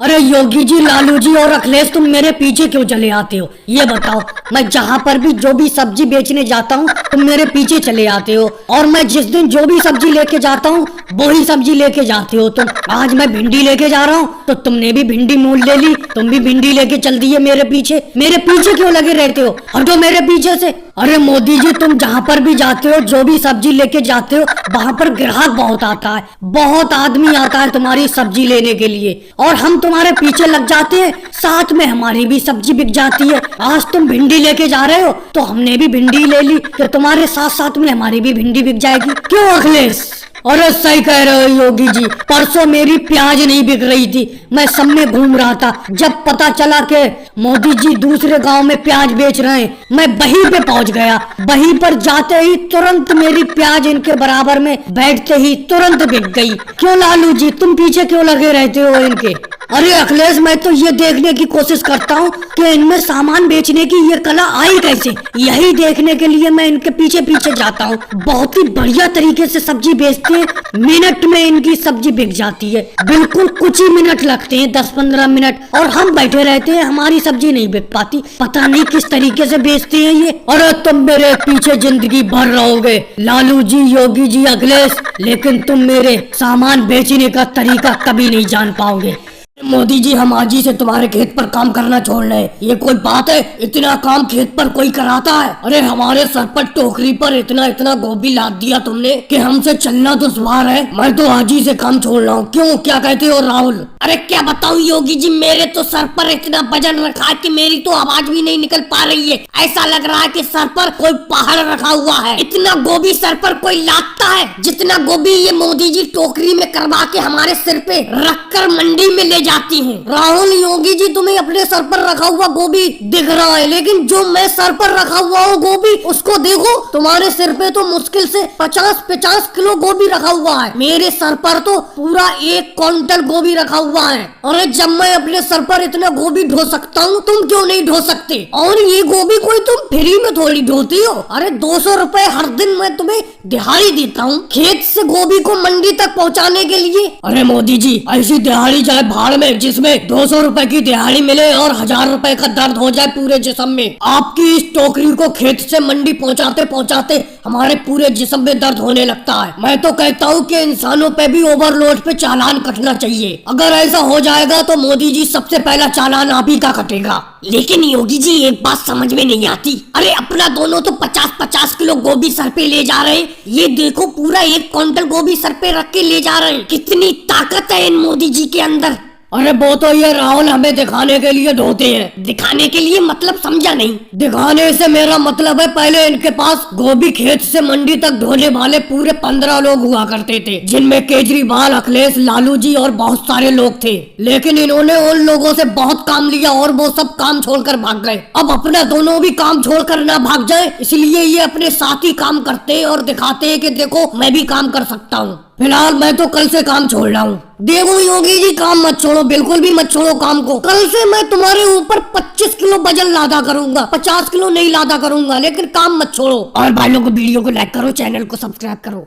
अरे योगी जी, लालू जी और अखिलेश, तुम मेरे पीछे क्यों चले आते हो? ये बताओ। मैं जहाँ पर भी जो भी सब्जी बेचने जाता हूँ तुम मेरे पीछे चले आते हो, और मैं जिस दिन जो भी सब्जी लेके जाता हूँ वही सब्जी लेके जाते हो तुम। आज मैं भिंडी लेके जा रहा हूँ तो तुमने भी भिंडी मोल ले ली, तुम भी भिंडी लेके चल दिए मेरे पीछे। मेरे पीछे क्यों लगे रहते हो? हटो मेरे पीछे से। अरे मोदी जी, तुम जहाँ पर भी जाते हो, जो भी सब्जी लेके जाते हो, वहाँ पर ग्राहक बहुत आता है, बहुत आदमी आता है तुम्हारी सब्जी लेने के लिए, और हम तुम्हारे पीछे लग जाते हैं, साथ में हमारी भी सब्जी बिक जाती है। आज तुम भिंडी लेके जा रहे हो तो हमने भी भिंडी ले ली, तो तुम्हारे साथ साथ में हमारी भी भिंडी बिक जाएगी। क्यों अखिलेश? अरे सही कह रहे हो योगी जी, परसों मेरी प्याज नहीं बिक रही थी, मैं सब में घूम रहा था। जब पता चला कि मोदी जी दूसरे गांव में प्याज बेच रहे हैं, मैं वहीं पे पहुंच गया। वहीं पर जाते ही तुरंत मेरी प्याज इनके बराबर में बैठते ही तुरंत बिक गई। क्यों लालू जी, तुम पीछे क्यों लगे रहते हो इनके? अरे अखिलेश, मैं तो ये देखने की कोशिश करता हूँ कि इनमें सामान बेचने की ये कला आई कैसे, यही देखने के लिए मैं इनके पीछे पीछे जाता हूँ। बहुत ही बढ़िया तरीके से सब्जी बेचते हैं, मिनट में इनकी सब्जी बिक जाती है। बिल्कुल कुछ ही मिनट लगते हैं, 10-15 मिनट, और हम बैठे रहते हैं, हमारी सब्जी नहीं बिक पाती। पता नहीं किस तरीके से बेचते हैं ये। अरे तुम मेरे पीछे जिंदगी भर रहोगे लालू जी, योगी जी, अखिलेश, लेकिन तुम मेरे सामान बेचने का तरीका कभी नहीं जान पाओगे। मोदी जी, हम आज ही से तुम्हारे खेत पर काम करना छोड़ रहे हैं। ये कोई बात है? इतना काम खेत पर कोई कराता है? अरे हमारे सर पर टोकरी पर इतना इतना गोभी लाद दिया तुमने कि हमसे चलना दुश्वार है। मैं तो आज ही से काम छोड़ रहा हूँ। क्यों, क्या कहते हो राहुल? अरे क्या बताऊँ योगी जी, मेरे तो सर पर इतना वजन रखा है कि मेरी तो आवाज भी नहीं निकल पा रही है। ऐसा लग रहा है कि सर पर कोई पहाड़ रखा हुआ है। इतना गोभी सर पर कोई लादता है जितना गोभी ये मोदी जी टोकरी में करवा के हमारे सिर पे रखकर मंडी में ले जाती हैं। राहुल, योगी जी, तुम्हें अपने सर पर रखा हुआ गोभी दिख रहा है, लेकिन जो मैं सर पर रखा हुआ हूँ गोभी, उसको देखो। तुम्हारे सिर पे तो मुश्किल से 50-50 किलो गोभी रखा हुआ है, मेरे सर पर तो पूरा 1 क्विंटल गोभी रखा हुआ है। अरे जब मैं अपने सर पर इतना गोभी ढो सकता हूँ, तुम क्यों नहीं ढो सकते? और ये गोभी कोई तुम फ्री में थोड़ी ढोती हो। अरे 200 रुपए हर दिन मैं तुम्हें दिहाड़ी देता हूँ खेत से गोभी को मंडी तक पहुँचाने के लिए। अरे मोदी जी, ऐसी दिहाड़ी जाए भाड़ में, जिसमें 200 रुपए की दिहाड़ी मिले और 1000 रुपए का दर्द हो जाए पूरे जिस्म में। आपकी इस टोकरी को खेत से मंडी पहुंचाते पहुंचाते हमारे पूरे जिस्म में दर्द होने लगता है। मैं तो कहता हूँ कि इंसानों पे भी ओवरलोड पे चालान कटना चाहिए। अगर ऐसा हो जाएगा तो मोदी जी सबसे पहला चालान आप ही का कटेगा। लेकिन योगी जी, एक बात समझ में नहीं आती। अरे अपना दोनों तो 50-50 किलो गोभी सर पे ले जा रहे हैं, ये देखो पूरा 1 क्विंटल गोभी सर पे रख के ले जा रहे हैं। कितनी ताकत है इन मोदी जी के अंदर। अरे वो तो ये राहुल हमें दिखाने के लिए ढोते हैं। दिखाने के लिए मतलब समझा नहीं? दिखाने से मेरा मतलब है, पहले इनके पास गोभी खेत से मंडी तक ढोने वाले पूरे 15 लोग हुआ करते थे, जिनमें केजरीवाल, अखिलेश, लालू जी और बहुत सारे लोग थे। लेकिन इन्होंने उन लोगों से बहुत काम लिया और वो सब काम छोड़कर भाग गए। अब अपना दोनों भी काम छोड़कर ना भाग जाए, इसलिए ये अपने साथ ही काम करते हैं और दिखाते हैं कि देखो मैं भी काम कर सकता हूँ। फिलहाल मैं तो कल से काम छोड़ रहा हूँ। देखो योगी जी, काम मत छोड़ो, बिल्कुल भी मत छोड़ो काम को। कल से मैं तुम्हारे ऊपर 25 किलो वजन लादा करूंगा, 50 किलो नहीं लादा करूंगा, लेकिन काम मत छोड़ो। और भाइयों को वीडियो को लाइक करो, चैनल को सब्सक्राइब करो।